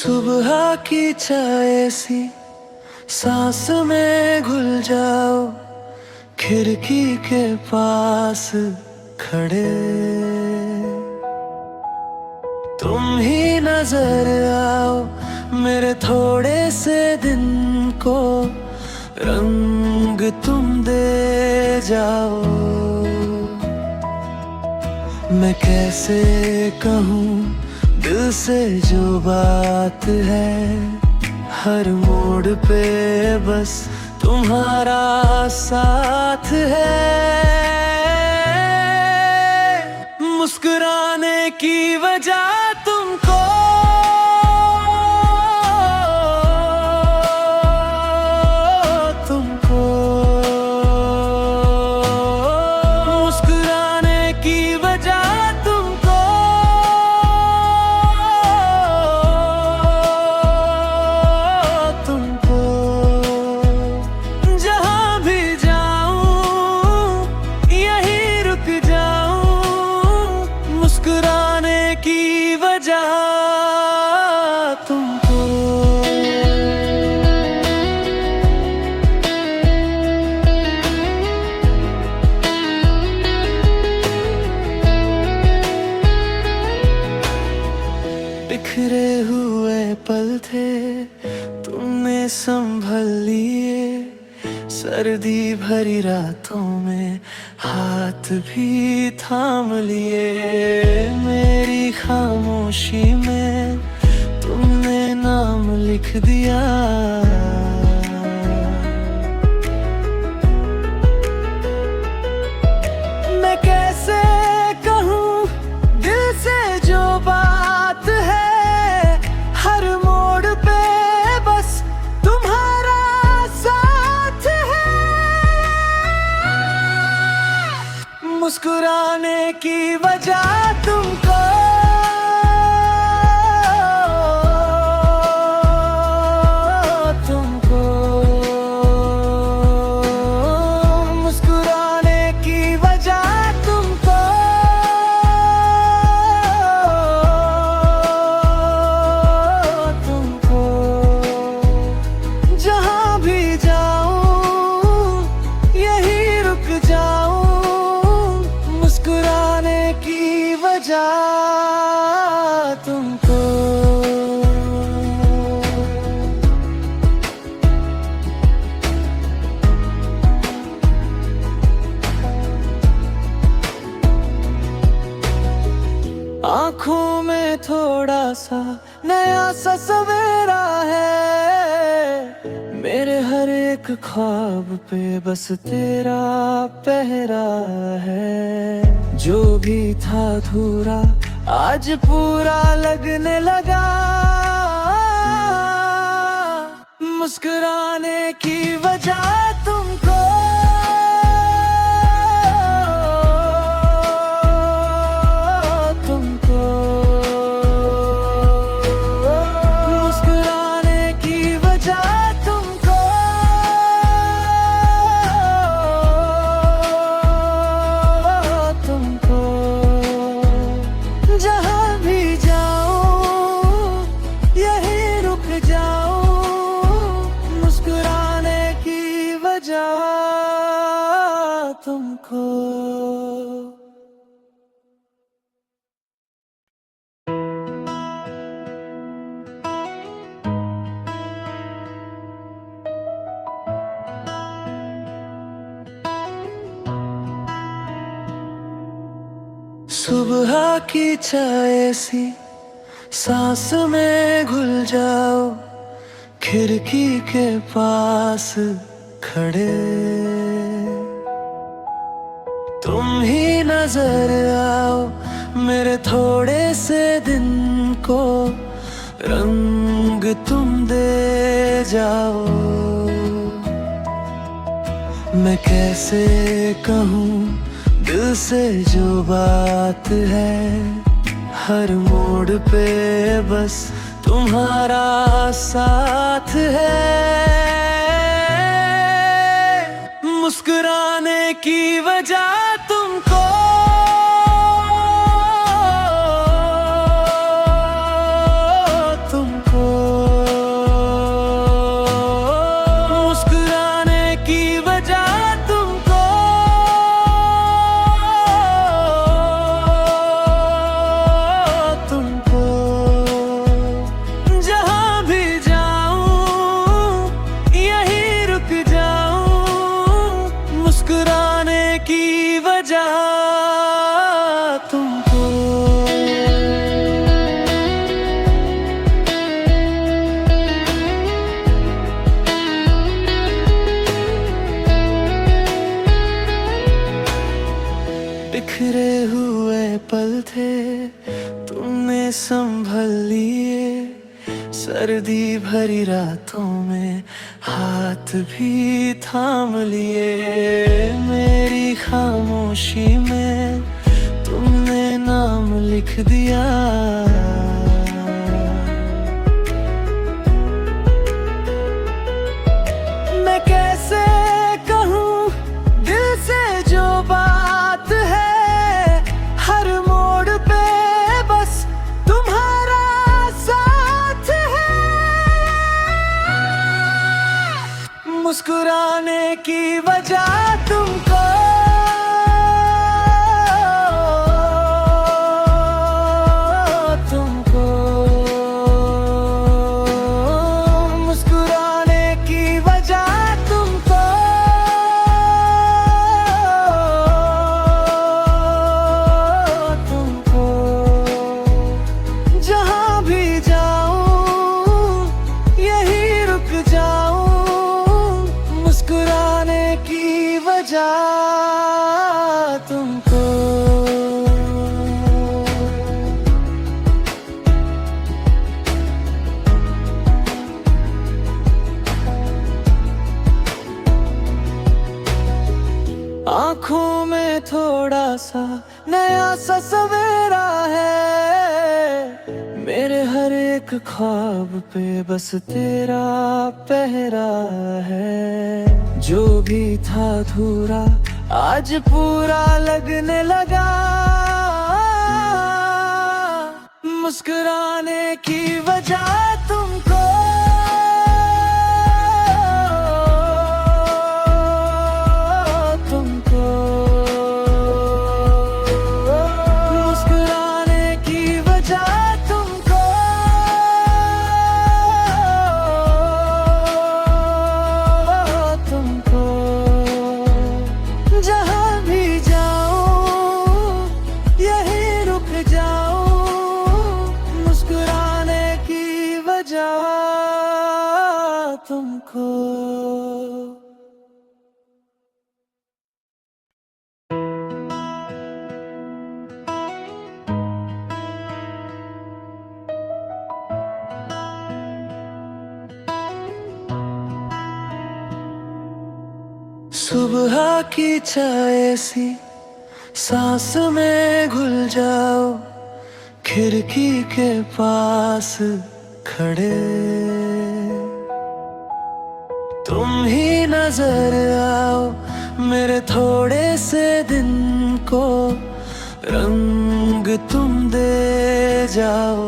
सुबह की चाय सी सांस में घुल जाओ, खिड़की के पास खड़े तुम ही नजर आओ, मेरे थोड़े से दिन को रंग तुम दे जाओ। मैं कैसे कहूँ दिल से जो बात है, हर मोड़ पे बस तुम्हारा साथ है। मुस्कुराने की वजह तुमको, मुस्कुराने की वजह तुमको, जहां भी जाऊं यहीं रुक जाऊं, मुस्कुराने की वजह तुमको। बिखरे हुए पल थे तुमने संभल लिए, सर्दी भरी रातों में हाथ भी थाम लिए। मेरी खामोशी में तुमने नाम लिख दिया, मैं कैसे कहूँ दिल से जो बात है, हर मोड़ पे बस तुम्हारा साथ है। मुस्कुराने की वजह तुमको, मुस्कुराने की वजह तुमको, जहां भी जाऊं यहीं रुक जाऊं, मुस्कुराने की वजह तुमको। आँखों में थोड़ा सा नया सा सवेरा है, मेरे हर एक ख्वाब पे बस तेरा पहरा है। जो भी था अधूरा आज पूरा लगने लगा, मुस्कुराने की वजह तुमको, जहां भी जाऊं यहीं रुक जाऊं, मुस्कुराने की वजह तुमको। सुबह की चाय सी सांस में घुल जाओ, खिड़की के पास खड़े तुम ही नजर आओ, मेरे थोड़े से दिन को रंग तुम दे जाओ। मैं कैसे कहूँ दिल से जो बात है, हर मोड़ पे बस तुम्हारा साथ है। मुस्कुराने की वजह तुमको, तुमको थे तुमने संभल लिए, सर्दी भरी रातों में हाथ भी थाम लिए। मेरी खामोशी में तुमने नाम लिख दिया। मैं कैसे कहूँ दिल से जो बात है, हर मोड़ पे बस तुम्हारा साथ है। मुस्कुराने की वजह तुमको, तुमको आँखों में थोड़ा सा नया सा सवेरा है। मेरे हर एक ख्वाब पे बस तेरा पहरा है। जो भी था अधूरा आज पूरा लगने लगा। मुस्कुराने की वजह तुमको, मुस्कुराने की वजह तुमको, तुमको जहाँ भी जाऊं यहीं रुक जाऊं। मुस्कुराने की वजह तुमको। सुबह की चाय सी सांस में घुल जाओ, खिड़की के पास खड़े तुम ही नजर आओ। मेरे थोड़े से दिन को रंग तुम दे जाओ।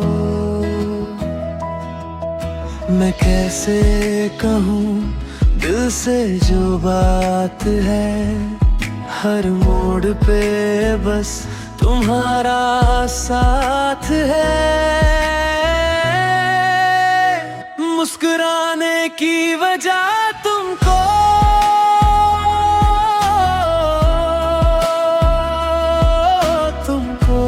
मैं कैसे कहूँ दिल से जो बात है, हर मोड़ पे बस तुम्हारा साथ है। मुस्कुराने की वजह तुमको, तुमको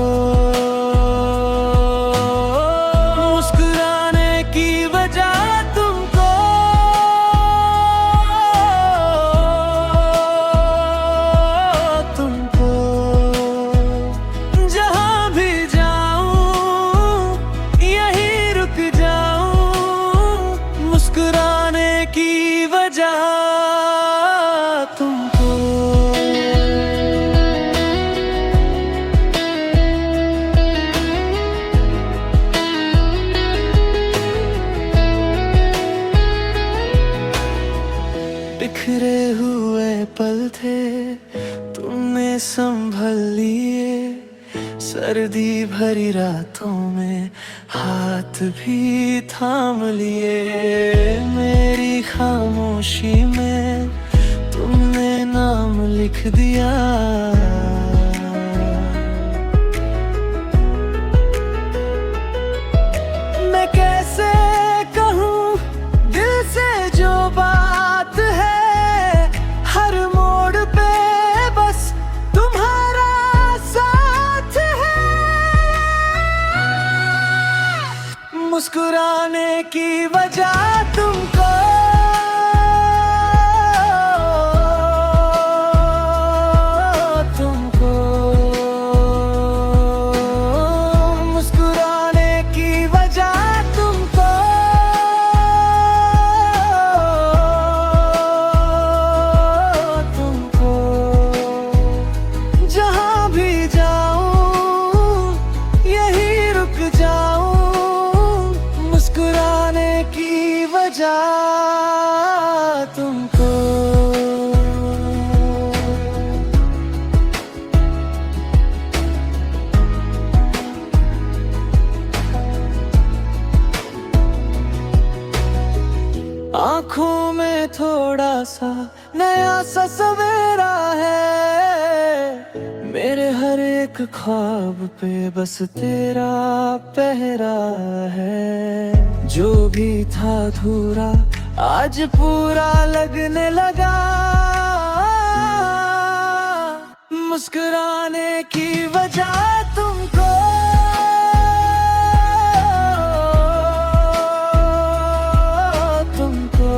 मुस्कुराने की वजह तुमको, तुमको जहाँ भी जाऊं यहीं रुक जाऊं। मुस्कुराने की वजह तुमको। बिखरे हुए पल थे तुमने संभल लिए, सर्दी भरी रातों में हाथ भी थाम लिए। मेरी खामोशी में तुमने नाम लिख दिया। मैं कैसे कहूँ दिल से जो बात है, हर मोड़ पे बस तुम्हारा साथ है। मुस्कुराने की वजह तुमको, तुमको वजह तुमको। आँखों में थोड़ा सा नया सा सवेरा है, मेरे हर एक ख्वाब पे बस तेरा पहरा है। जो भी था अधूरा आज पूरा लगने लगा, मुस्कुराने की वजह तुमको। तुमको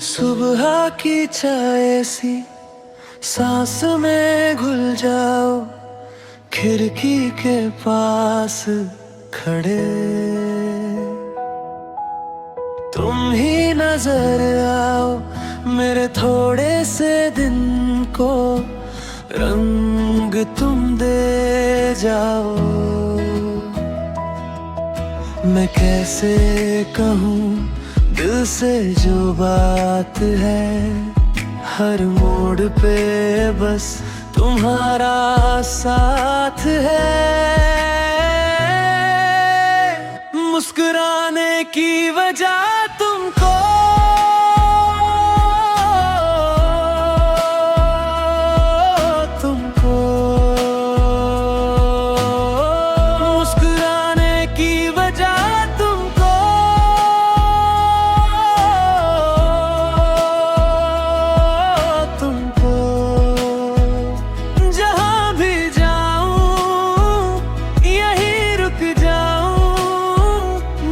सुबह की चाय सी सांस में घुल जाओ, खिड़की के पास खड़े तुम ही नजर आओ, मेरे थोड़े से दिन को रंग तुम दे जाओ। मैं कैसे कहूँ दिल से जो बात है, हर मोड़ पे बस तुम्हारा साथ है। मुस्कुराने की वजह तुमको, तुमको मुस्कुराने की वजह तुमको। तुमको जहाँ भी जाऊं यहीं रुक जाऊं,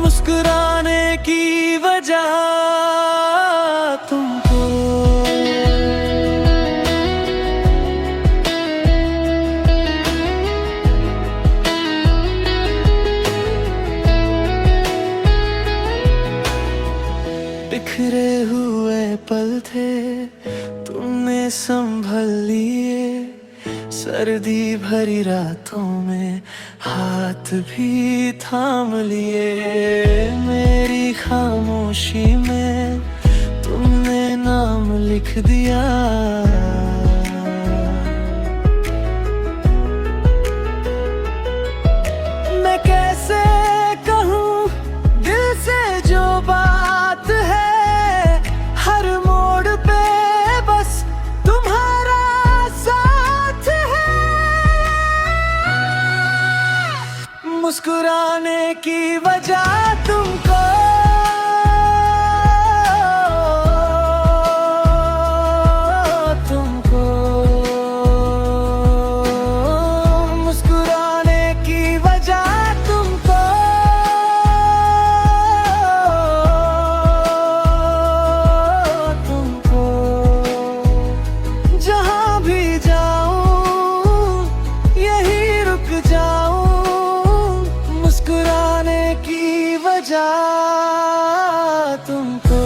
मुस्कुराने की वजह तुमको। बिखरे हुए पल थे तुमने संभल लिए, सर्दी भरी रातों में हाथ भी थाम लिए। मेरी खामोशी में तुमने नाम लिख दिया, मैं कैसे कहूँ दिल से जो बात है, हर मोड़ पे बस तुम्हारा साथ है। मुस्कुराने की वजह तुमको, तुमको मुस्कुराने की वजह तुमको। तुमको जहाँ भी जाऊं यहीं रुक जाऊं, मुस्कुराने की वजह तुमको।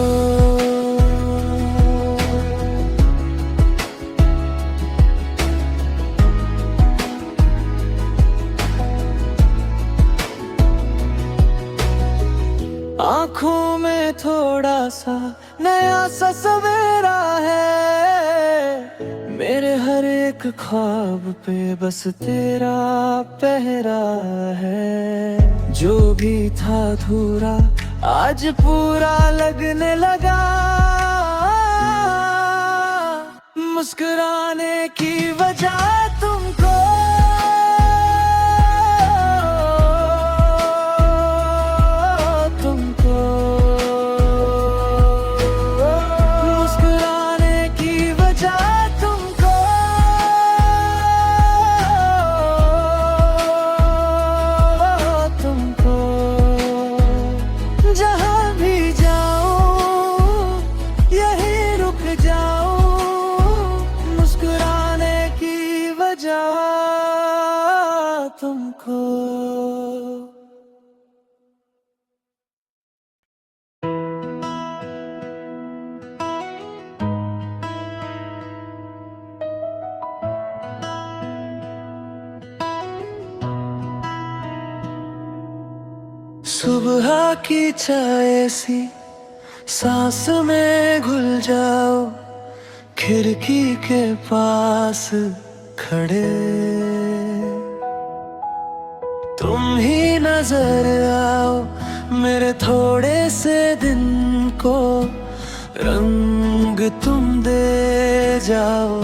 आँखों में थोड़ा सा नया सा सवेरा है, मेरे हर एक ख्वाब पे बस तेरा पहरा है। जो भी था अधूरा आज पूरा लगने लगा, मुस्कुराने की वजह तुमको। तुमको मुस्कुरा तुमको। सुबह की चाय सी सांस में घुल जाओ, खिड़की के पास खड़े तुम ही नजर आओ, मेरे थोड़े से दिन को रंग तुम दे जाओ।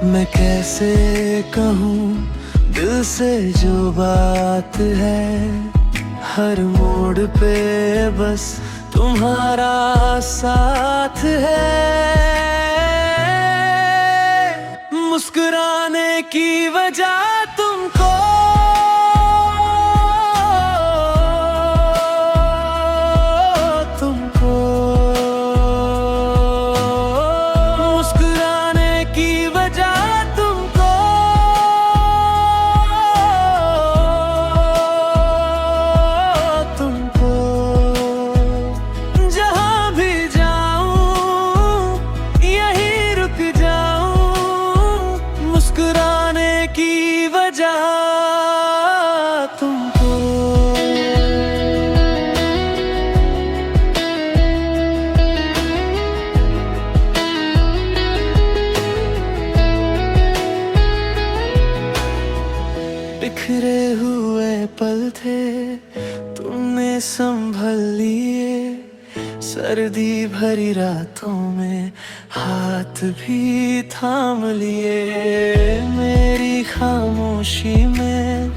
मैं कैसे कहूँ दिल से जो बात है, हर मोड़ पे बस तुम्हारा साथ है। मुस्कुराने की वजह तुमको, मुस्कुराने की वजह तुमको, जहां भी जाऊं यहीं रुक जाऊं, मुस्कुराने की वजह तुमको। बिखरे हुए पल थे तुमने संभल लिए, सर्दी भरी रातों में हाथ भी थाम लिए। मेरी खामोशी में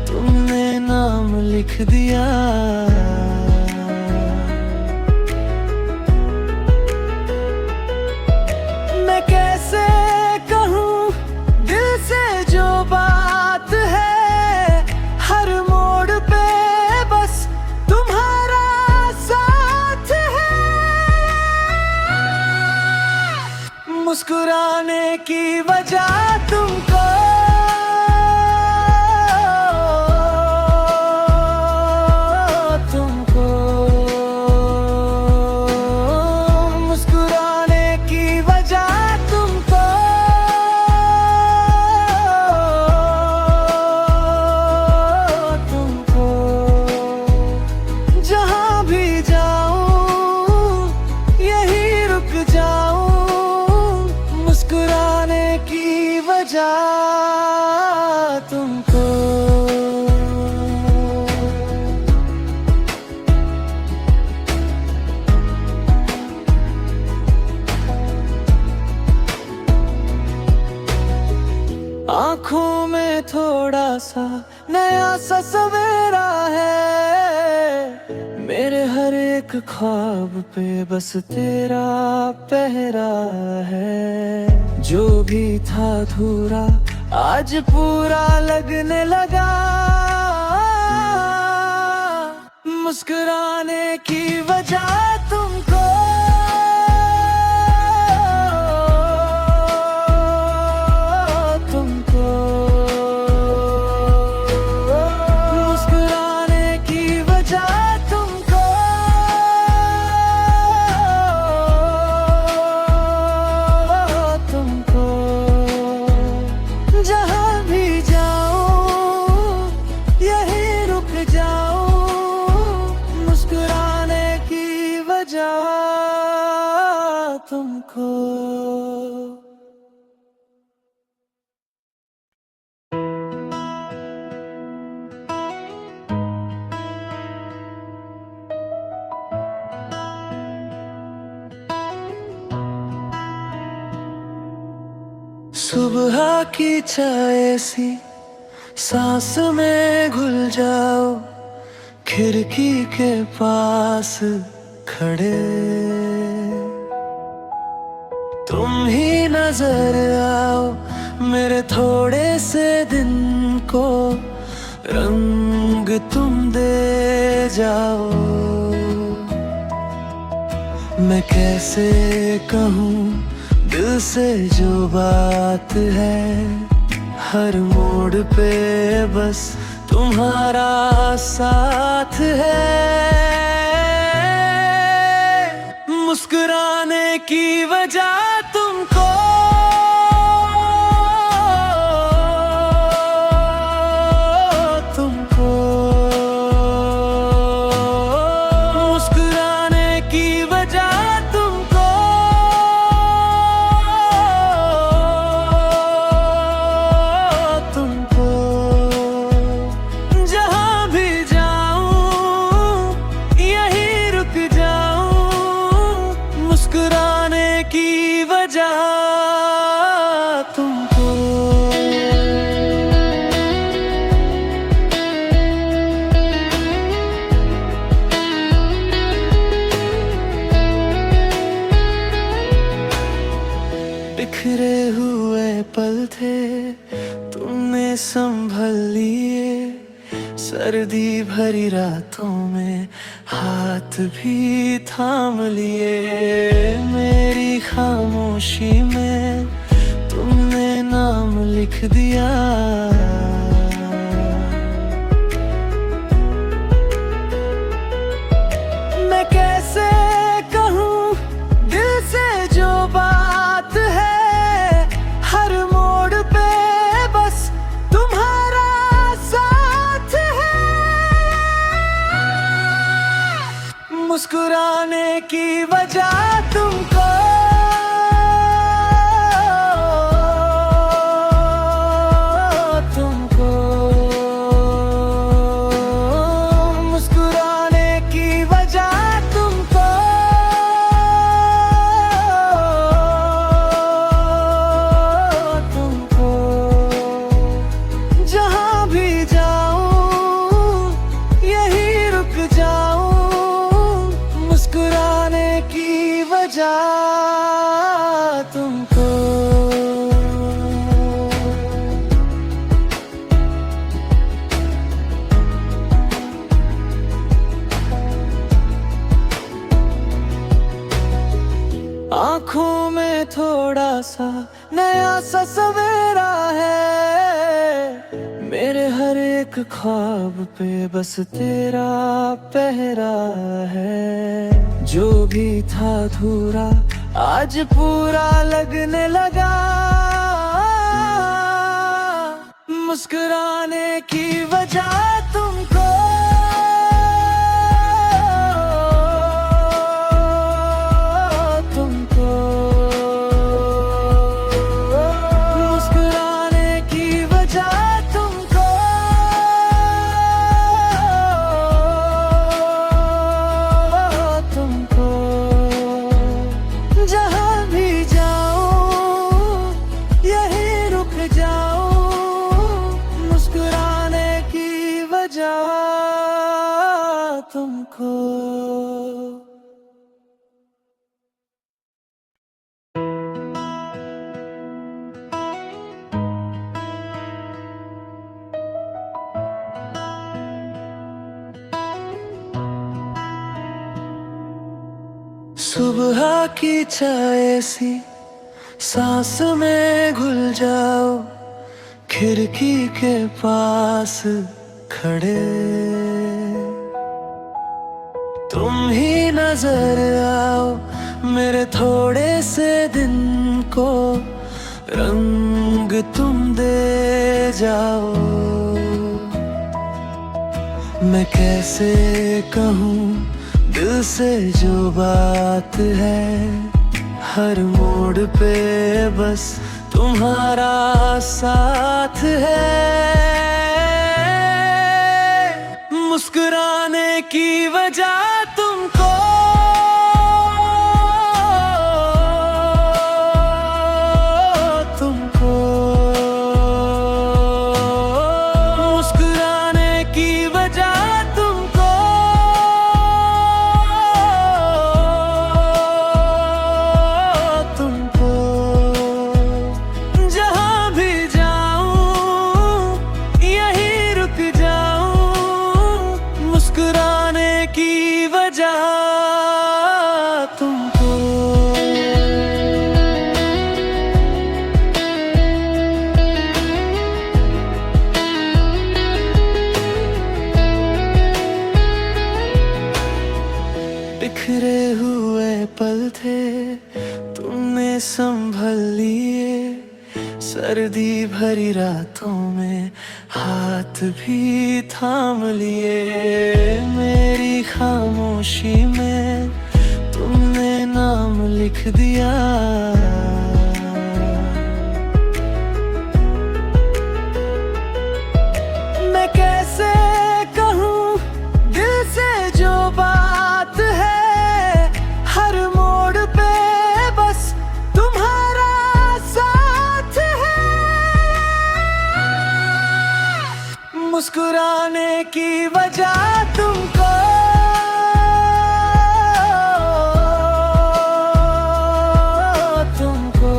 तुमने नाम लिख दिया, मैं कैसे कहूँ दिल से जो बात है, हर मोड़ पे बस तुम्हारा साथ है। मुस्कुराने की वजह तुमको, मुस्कुराने की वजह तुमको, जहां भी जाऊं यहीं रुक जाऊं, मुस्कुराने की वजह तुमको। आँखों में थोड़ा सा नया सा सवेरा है, मेरे हर एक ख्वाब पे बस तेरा पहरा है। जो भी था अधूरा आज पूरा लगने लगा, मुस्कुराने की वजह तुमको, तुमको। सुबह की चाय सी सांस में घुल जाओ, खिड़की के पास खड़े तुम ही नजर आओ, मेरे थोड़े से दिन को रंग तुम दे जाओ। मैं कैसे कहूँ दिल से जो बात है, हर मोड़ पे बस तुम्हारा साथ है। मुस्कुराने की वजह तुमको, मुस्कुराने की वजह तुमको, तुमको जहां भी जाऊं यहीं रुक जाऊं। मुस्कुराने की वजह तुमको। बिखरे हुए पल थे तुमने संभल लिए, सर्दी भरी रातों में हाथ भी थाम लिए। मेरी खामोशी में तुमने नाम लिख दिया, मैं कैसे कहूँ दिल से जो बात है। हर मोड़ पे बस तुम्हारा साथ है। मुस्कुराने की वजह तुमको, तुमको मुस्कुराने की वजह तुमको, तुमको जहां भी जाऊं यहीं रुक जाऊं। मुस्कुराने की वजह तुमको। आँखों में थोड़ा सा नया सा सवेरा है। मेरे हर एक ख्वाब पे बस तेरा पहरा है। जो भी था अधूरा आज पूरा लगने लगा। मुस्कुराने की वजह तुमको, तुमको मुस्कुराने की वजह तुमको, तुमको जहां भी जाऊं यहीं रुक जाऊं। मुस्कुराने की वजह तुमको। सुबह की चाय सी सांस में घुल जाओ, खिड़की के पास खड़े तुम ही नजर आओ। मेरे थोड़े से दिन को रंग तुम दे जाओ। मैं कैसे कहूँ दिल से जो बात है। हर मोड़ पे बस तुम्हारा साथ है। मुस्कुराने की वजह तुमको, तुमको मुस्कुराने की वजह तुमको, तुमको जहां भी जाऊं यहीं रुक जाऊं। मुस्कुराने की वजह तुमने संभल लिए। सर्दी भरी रातों में हाथ भी थाम लिए। मेरी खामोशी में तुमने नाम लिख दिया। मैं कैसे कहूँ दिल से जो बात है, हर मोड़ पे बस तुम्हारा साथ है। मुस्कुराने की वजह तुमको, तुमको।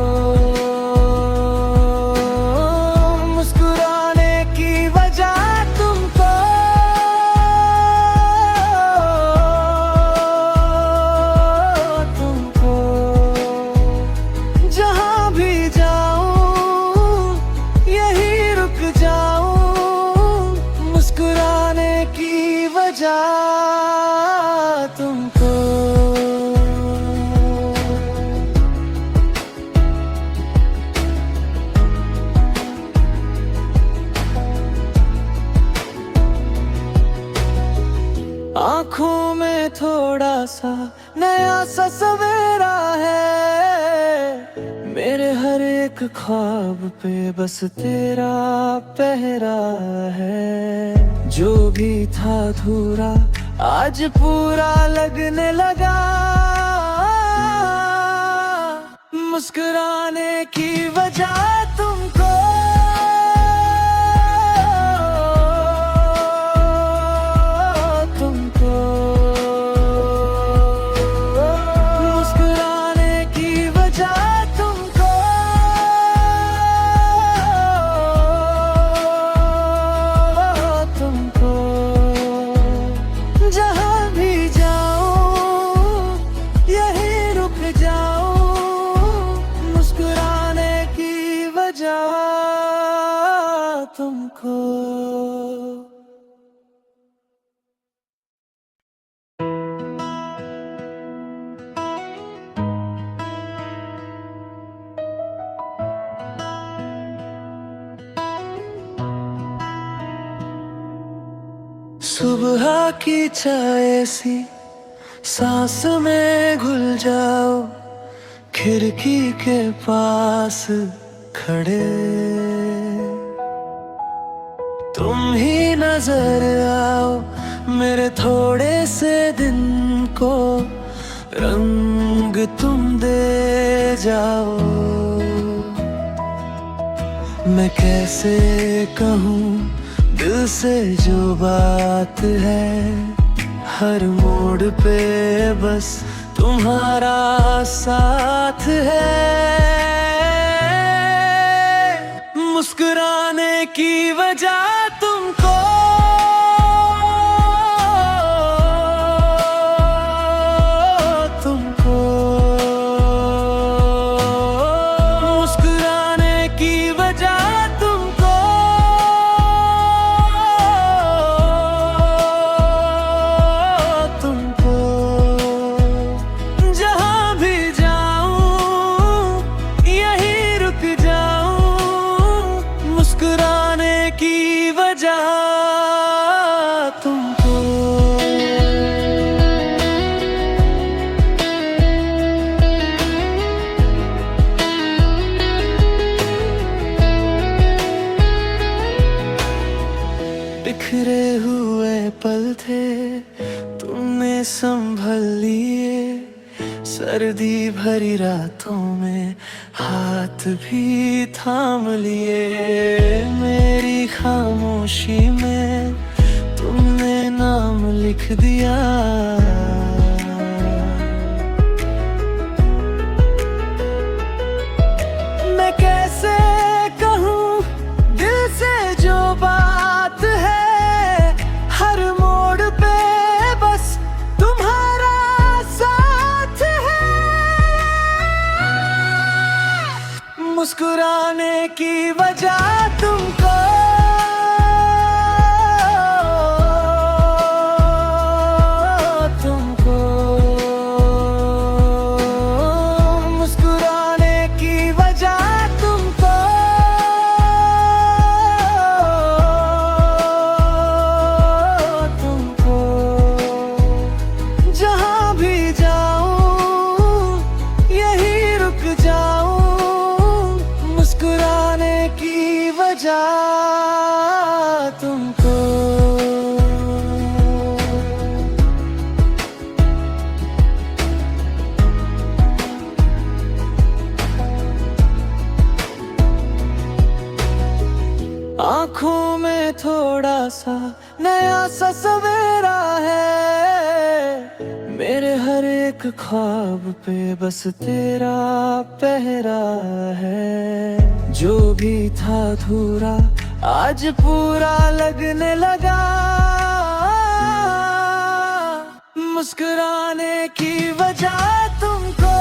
आँखों में थोड़ा सा नया सा सवेरा है। मेरे हर एक ख्वाब पे बस तेरा पहरा है। जो भी था अधूरा आज पूरा लगने लगा। मुस्कुराने की वजह तुमको, मुस्कुराने की वजह तुमको। जहाँ भी जाऊं यही रुक जाऊं। मुस्कुराने की वजह तुमको। सुबह की चाय सी सांस में घुल जाओ। खिड़की के पास खड़े तुम ही नजर आओ। मेरे थोड़े से दिन को रंग तुम दे जाओ। मैं कैसे कहूँ दिल से जो बात है, हर मोड़ पे बस तुम्हारा साथ है। मुस्कुराने की वजह तुमको, मुस्कुराने की वजह तुमको। जहाँ भी जाऊं यही रुक जाऊं। मुस्कुराने की वजह तुमको। बिखरे हुए पल थे तुमने संभल लिए। सर्दी भरी रातों में हाथ भी थाम लिए। मेरी खामोशी में तुमने नाम लिख दिया। मैं कैसे कहूँ दिल से जो बात है, हर मोड़ पे बस तुम्हारा साथ है। मुस्कुराने की वजह तुमको, रुक जाऊं, मुस्कुराने की वजह तुमको। आँखों में थोड़ा सा नया सा सवेरा है, मेरे हर एक ख्वाब पे बस तेरा पहरा है। जो भी था अधूरा आज पूरा लगने लगा, मुस्कुराने की वजह तुमको।